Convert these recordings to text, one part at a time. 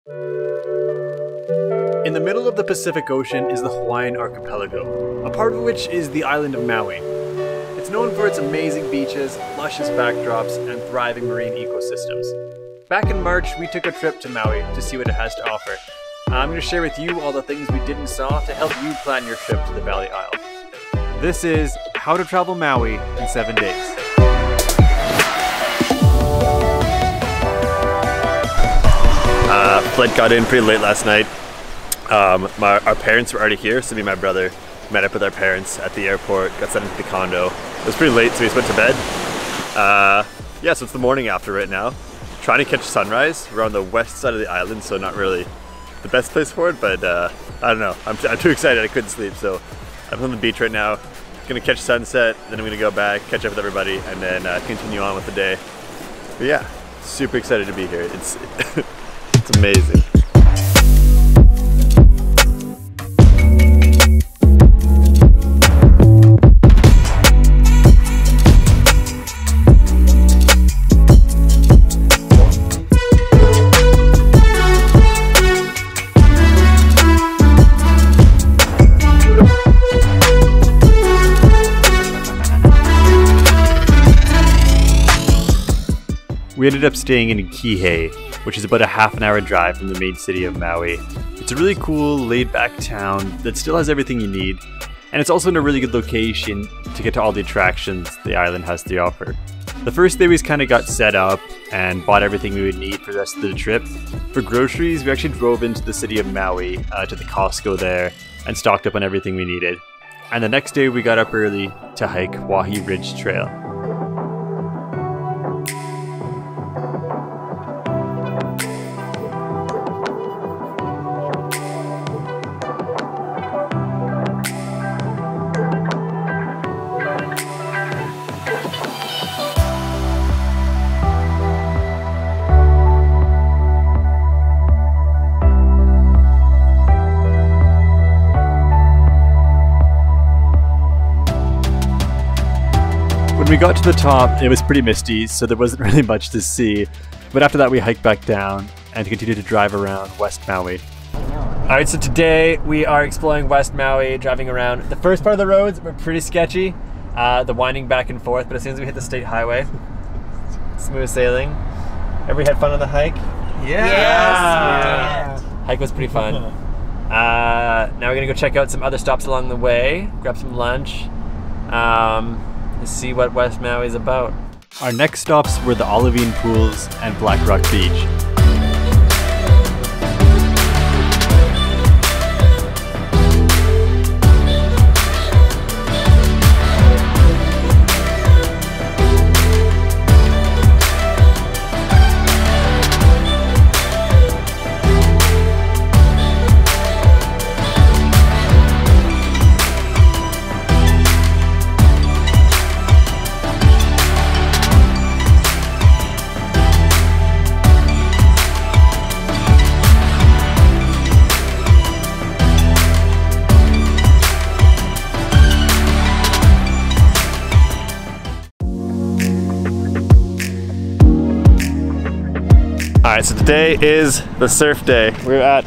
In the middle of the Pacific Ocean is the Hawaiian archipelago, a part of which is the island of Maui. It's known for its amazing beaches, luscious backdrops, and thriving marine ecosystems. Back in March, we took a trip to Maui to see what it has to offer. I'm going to share with you all the things we did and saw to help you plan your trip to the Valley Isle. This is How to Travel Maui in 7 days. Flight got in pretty late last night. Our parents were already here, so me and my brother met up with our parents at the airport, got sent into the condo. It was pretty late, so we just went to bed. Yeah, so it's the morning after right now. Trying to catch sunrise. We're on the west side of the island, so not really the best place for it, but I don't know. I'm too excited, I couldn't sleep, so I'm on the beach right now. Gonna catch sunset, then I'm gonna go back, catch up with everybody, and then continue on with the day. But yeah, super excited to be here. It's it's amazing. We ended up staying in Kihei, which is about a half-an-hour drive from the main city of Maui. It's a really cool, laid-back town that still has everything you need, and it's also in a really good location to get to all the attractions the island has to offer. The first day we kind of got set up and bought everything we would need for the rest of the trip. For groceries, we actually drove into the city of Maui, to the Costco there, and stocked up on everything we needed. And the next day we got up early to hike Wahi Ridge Trail. When we got to the top, it was pretty misty, so there wasn't really much to see. But after that, we hiked back down and continued to drive around West Maui. Alright, so today we are exploring West Maui, driving around. The first part of the roads were pretty sketchy, the winding back and forth, but as soon as we hit the state highway, smooth sailing. Everybody had fun on the hike? Yes! Hike was pretty fun. Now we're gonna go check out some other stops along the way, grab some lunch. To see what West Maui is about. Our next stops were the Olivine Pools and Black Rock Beach. Alright, so today is the surf day. We're at...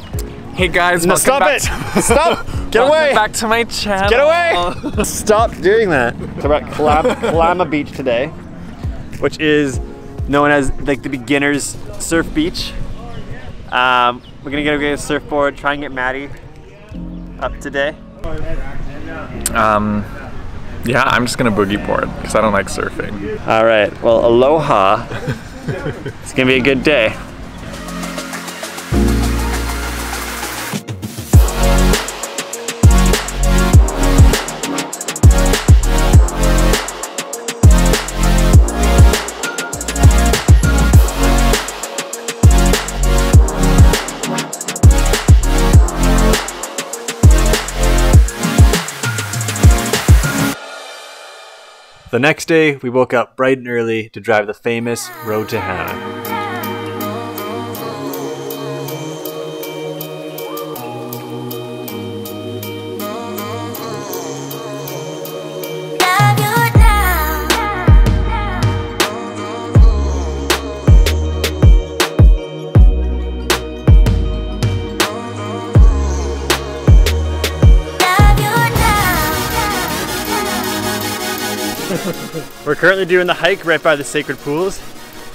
Hey guys, no, stop it! Stop! Get away! Welcome back to my channel. Get away! Stop doing that. So we're at Kalama Beach today, which is known as like the beginner's surf beach. We're gonna get a surfboard, try and get Maddie up today. Yeah, I'm just gonna boogie board because I don't like surfing. Alright, well, aloha. It's gonna be a good day. The next day, we woke up bright and early to drive the famous Road to Hana. We're currently doing the hike right by the sacred pools.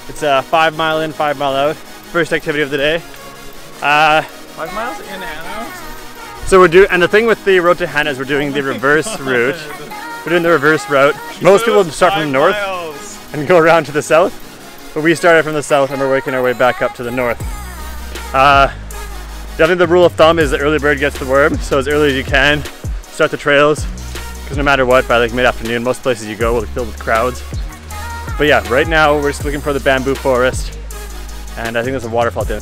It's 5 mile in, 5 mile out. First activity of the day. 5 miles in and out? So we're doing, and the thing with the road to Hana is we're doing the reverse route. We're doing the reverse route. Most people start from the north and go around to the south, but we started from the south and we're working our way back up to the north. Definitely the rule of thumb is the early bird gets the worm, so as early as you can, start the trails, because no matter what, by like mid-afternoon, most places you go will be filled with crowds. But yeah, right now we're just looking for the bamboo forest, and I think there's a waterfall down.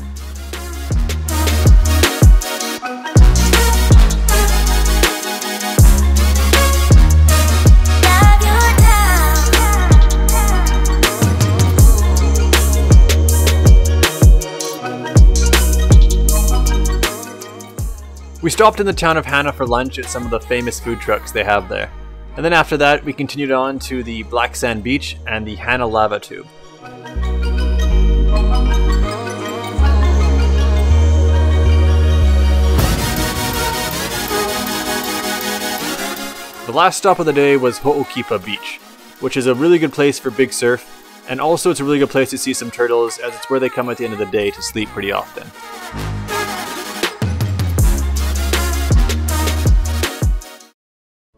We stopped in the town of Hana for lunch at some of the famous food trucks they have there. And then after that, we continued on to the Black Sand Beach and the Hana Lava Tube. The last stop of the day was Ho'okipa Beach, which is a really good place for big surf, and also it's a really good place to see some turtles, as it's where they come at the end of the day to sleep pretty often.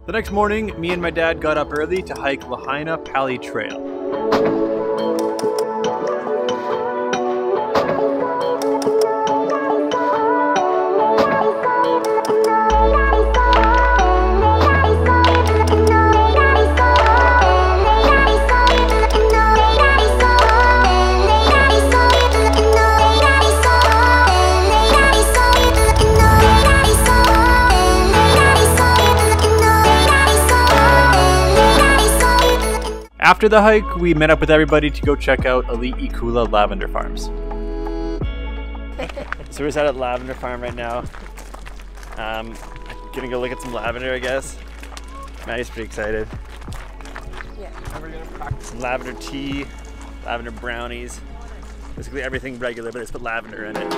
The next morning, me and my dad got up early to hike Lahaina Pali Trail. After the hike, we met up with everybody to go check out Ali'i Kula lavender farms. So we're just at lavender farm right now. Gonna go look at some lavender, I guess. Maddie's pretty excited. Yeah. We're gonna practice. Some lavender tea, lavender brownies. Basically everything regular, but it's put lavender in it.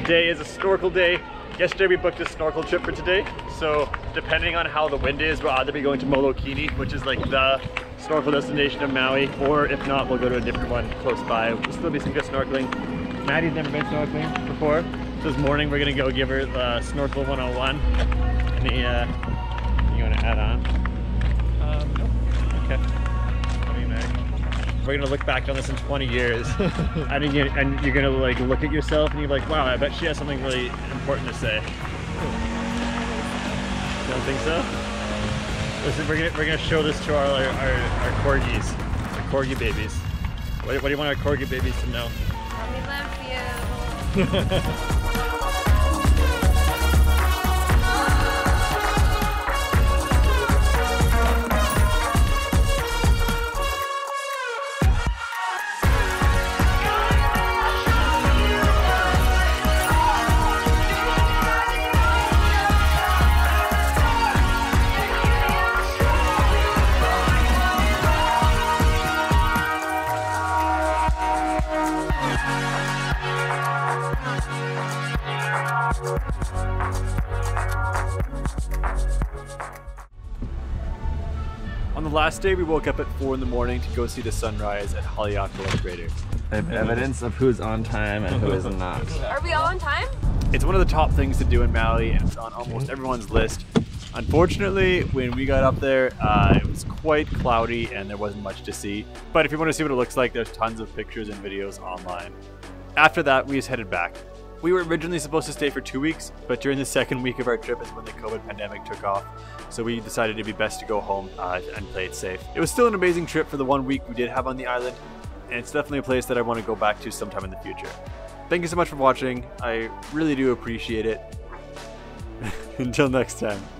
Today is a snorkel day. Yesterday we booked a snorkel trip for today, so depending on how the wind is, we'll either be going to Molokini, which is like the snorkel destination of Maui, or if not, we'll go to a different one close by. There'll still be some good snorkeling. Maddie's never been snorkeling before, so this morning we're gonna go give her the Snorkel 101. Any, you wanna add on? Nope. Okay. We're gonna look back on this in 20 years, and you're gonna like look at yourself and you're like, wow, I bet she has something really important to say. You don't think so? Listen, we're gonna show this to our corgis, our corgi babies. What do you want our corgi babies to know? We love you. On the last day, we woke up at 4 in the morning to go see the sunrise at Haleakala Crater. Evidence of who's on time and who is not. Are we all on time? It's one of the top things to do in Maui, and it's on almost everyone's list. Unfortunately, when we got up there, it was quite cloudy and there wasn't much to see. But if you want to see what it looks like, there's tons of pictures and videos online. After that, we just headed back. We were originally supposed to stay for 2 weeks, but during the second week of our trip is when the COVID pandemic took off. So we decided it'd be best to go home and play it safe. It was still an amazing trip for the 1 week we did have on the island, and it's definitely a place that I want to go back to sometime in the future. Thank you so much for watching. I really do appreciate it. Until next time.